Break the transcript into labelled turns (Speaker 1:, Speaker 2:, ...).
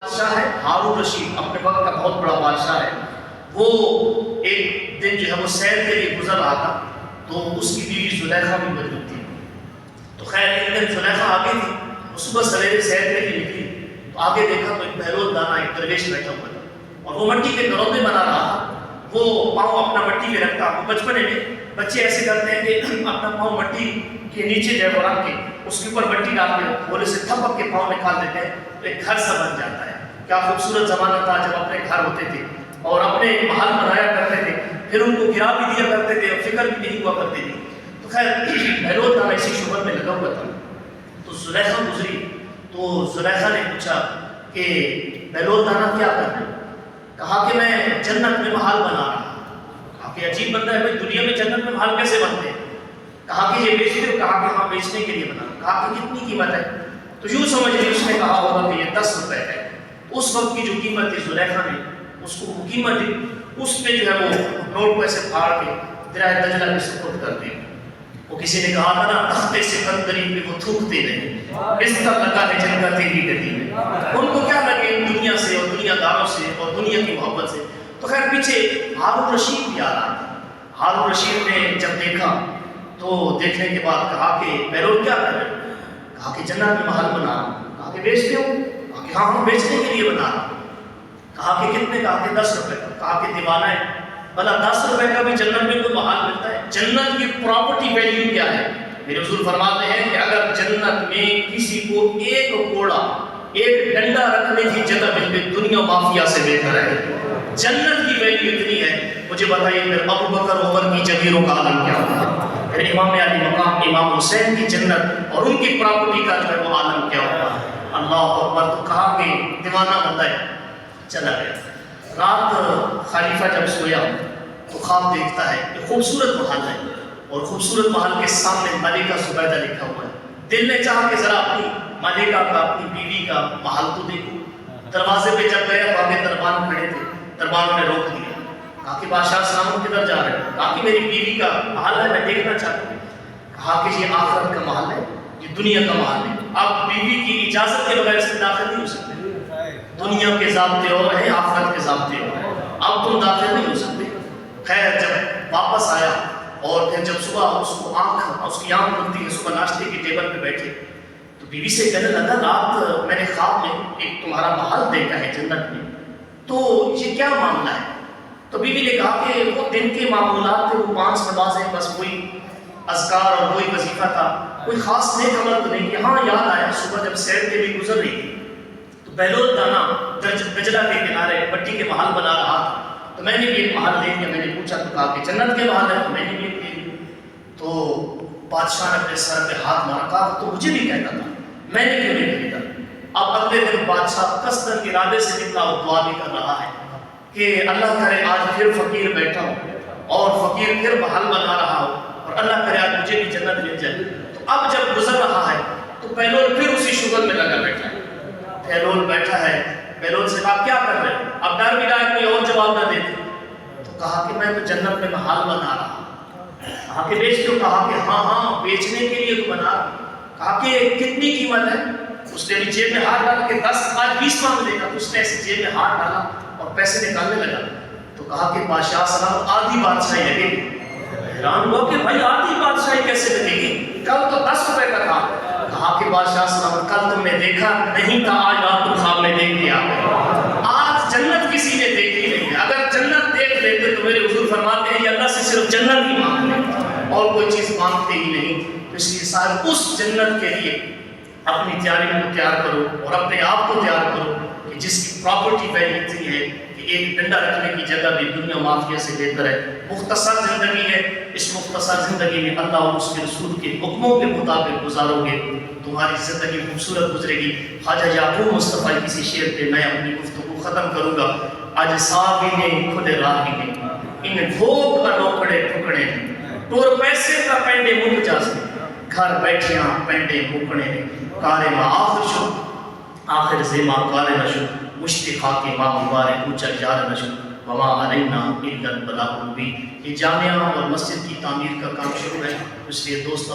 Speaker 1: بادشاہ ہے ہارون رشید، اپنے وقت کا بہت بڑا بادشاہ ہے. وہ ایک دن جو ہے وہ سیر کے لیے گزر رہا تھا تو اس کی بیوی زلیخا بھی موجود تھی. تو خیر ایک دن زلیخا آگے تھی، وہ صبح سویرے سیر کے لیے نکلی تو آگے دیکھا تو ایک بہلول دانا ایک درویش بیٹھا ہوا تھا اور وہ مٹی کے گروندے بنا رہا تھا. وہ پاؤں اپنا مٹی میں رکھتا. وہ بچپنے میں بچے ایسے کرتے ہیں کہ اپنا پاؤں مٹی کے نیچے جو ہے وہ رکھ کے اس کے اوپر مٹی ڈال کے بولے سے تھپک کے پاؤں نکال دیتے ہیں تو ایک گھر سا بن جاتا ہے. کیا خوبصورت زمانہ تھا جب اپنے گھر ہوتے تھے اور اپنے محل بنایا کرتے تھے، پھر ان کو گرا بھی دیا کرتے تھے اور فکر بھی نہیں ہوا کرتی تھی. تو خیر بہلول دانا اسی شغل میں لگا ہوا تھا. تو زلیخا گزری تو زلیخا نے پوچھا کہ بہلول دانا کیا کر رہے ہیں؟ کہا کہ میں جنت میں محل بنا رہا ہوں. کہا کہ عجیب بندہ ہے بھائی، دنیا میں جنت میں محل کیسے بنتے ہیں؟ کہا کہ یہ بیچتے ہو؟ کہا کہ ہاں بیچنے کے لیے بنا. کہا کہ کتنی قیمت ہے؟ تو یوں سمجھ لی اس نے کہا ہوگا کہ یہ 10 روپے ہے. اس وقت کی جو قیمت تھی زلیخا نے اس کو وہ قیمت دی، اس میں جو ہے وہ نوٹ کو ایسے پھاڑ کے دریا دجلہ کے سپرد کر دی. وہ کسی نے کہا تھا نا، تختے سکندری پہ وہ تھوکتے نہیں، بستر لگا ہے جن کا تیری گدی میں. ان کو کیا لگے دنیا سے اور دنیا داروں سے اور دنیا کی محبت سے. تو خیر پیچھے ہارون رشید بھی آ رہا تھا. ہارون رشید نے جب دیکھا تو دیکھنے کے بعد کہا کہ بہلول کیا کر رہے ہیں؟ کہا کہ جنت میں محل بنا رہا ہوں. کہا کہ بیچتے ہو؟ کہا کہ ہاں ہم بیچنے کے لیے بنا رہا ہوں. کہا کہ کتنے؟ کہا کہ 10 روپے. کہا کہ دیوانہ ہے، بھلا 10 روپے کا بھی جنت میں کوئی محل ملتا ہے؟ جنت کی پراپرٹی ویلیو کیا ہے؟ میرے حضور فرماتے ہیں کہ اگر جنت میں کسی کو ایک کوڑا ایک ڈنڈا رکھنے کی جگہ مل گئی دنیا مافیا سے بہتر ہے. جنت کی ویلیو اتنی ہے. مجھے بتائیے پھر ابو بکر عمر کی جگیروں کا عالم کیا ہوگا؟ پھر امام علی مقام امام حسین کی جنت اور ان کی پراپرٹی کا جو ہے وہ عالم کیا ہوگا؟ اللہ اکبر. تو کہا کہ دیوانہ بندہ ہے، چلا گیا. رات خلیفہ جب سویا تو خواب دیکھتا ہے کہ خوبصورت محل ہے اور خوبصورت محل کے سامنے ملکہ زبیدہ لکھا ہوا ہے. دل نے چاہا کہ ذرا اپنی ملکہ کا اپنی بیوی کا محل تو دیکھوں. دروازے پہ جب گیا تو آگے دربان کھڑے تھے. دربانوں نے روک دیا. کہا کہ بادشاہ سلام کدھر جا رہے ہیں؟ کہا کہ میری بیوی کا محل ہے، میں دیکھنا چاہتا ہوں. کہا کہ یہ آخرت کا محل ہے، یہ دنیا کا محل ہے. اب بیوی کی اجازت کے بغیر اس میں داخل نہیں ہو سکتے. دنیا کے ضابطے اور ہیں، آخرت کے ضابطے اور ہیں. اب تم داخل نہیں ہو سکتے. خیر جب واپس آیا اور پھر جب صبح اس کی آنکھ کھلتی ہے، صبح ناشتے کی ٹیبل پہ بیٹھے تو بیوی سے کہنے لگا رات میں نے خواب میں ایک تمہارا محل دیکھا ہے جنت میں، تو یہ کیا معاملہ ہے؟ تو بیوی نے کہا کہ وہ دن کے معمولات تھے، وہ 5 نمازیں، بس وہی اذکار اور وہی وظیفہ تھا، کوئی خاص نیک عمل تو نہیں کیا. ہاں یاد آیا صبح جب سیر کے لیے گزر رہی تھی تو بہلول دانا دجلہ کے کنارے مٹی کے محل بنا رہا تھا. تو میں نے بھی ایک محل دیکھ لیا. میں نے پوچھا تو کہا کہ جنت کے محل ہے. تو میں نے بھی ایک دیکھ لیا. تو بادشاہ نے اپنے سر پہ ہاتھ مارا. کہا تو مجھے بھی کہتا تھا، میں نے کیوں نہیں خریدا؟ اب اگلے دن بادشاہ قصداً ارادے سے نکلا اور دعا بھی کر رہا ہے کہ اللہ کرے آج پھر فقیر بیٹھا ہوں اور فقیر پھر محل بنا رہا ہوں اور اللہ کرے آج مجھے بھی جنت مل جائے. تو اب جب گزر رہا ہے تو بہلول پھر اسی شغل میں لگا بیٹھا ہے. بہلول بیٹھا ہے. بہلول سے کہا کیا کر رہے ہیں؟ اب ڈر بھی رہا ہے کوئی اور جواب نہ دے. تو کہا کہ میں تو جنت میں محل بنا رہا ہوں. کہا کہ بیچتے ہو؟ کہا کہ ہاں بیچنے کے لیے تو بنا رہا ہوں. کہا کہ کتنی قیمت ہے؟ اس نے بھی جیب میں ہاتھ ڈالا کہ 10 آج 20 مانگ لے گا. تو اس نے ایسے جیب میں ہاتھ ڈالا اور پیسے نکالنے لگا. تو کہا کہ بادشاہ سلام آدھی بادشاہی لگے گی. حیران ہوا کہ بھائی آدھی بادشاہی کیسے لگے گی؟ کل تو 10 روپے کا تھا. کہا کہ بادشاہ سلام کل تم نے دیکھا نہیں تھا، آج رات تم خواب میں دیکھ لیا. آج جنت کسی نے دیکھی نہیں. اگر جنت دیکھ لیتے تو میرے حضور فرماتے ہیں یہ اللہ سے صرف جنت ہی مانگتے اور کوئی چیز مانگتے ہی نہیں. تو اس لیے صاحب اس جنت کے لیے اپنی تیاری کو تیار کرو اور اپنے آپ کو تیار کرو کہ جس کی پراپرٹی ویلیو اتنی ہے کہ ایک ڈنڈا رکھنے کی جگہ بھی دنیا مافیا سے بہتر ہے. مختصر زندگی ہے. اس مختصر زندگی میں اللہ اور اس کے رسول کے حکموں کے مطابق گزارو گے تمہاری زندگی خوبصورت گزرے گی. خواجہ یعقوب مصطفیٰ کسی شعر پہ میں اپنی گفتگو ختم کروں گا. آج ساوی نے کھلے راہی نے ان بھوک انوکھڑے ٹکڑے ٹور پیسے کا پینڈے مک جاسے گھر بیٹھیاں پینڈے مکڑے کارے ما آخر شو آخر زیما کارے نشو مشتی خاکی ماں مبارے کوچر جار نشو وما علینا الا البلاغ المبین. یہ جامعہ اور مسجد کی تعمیر کا کام شروع ہے، اس لیے دوست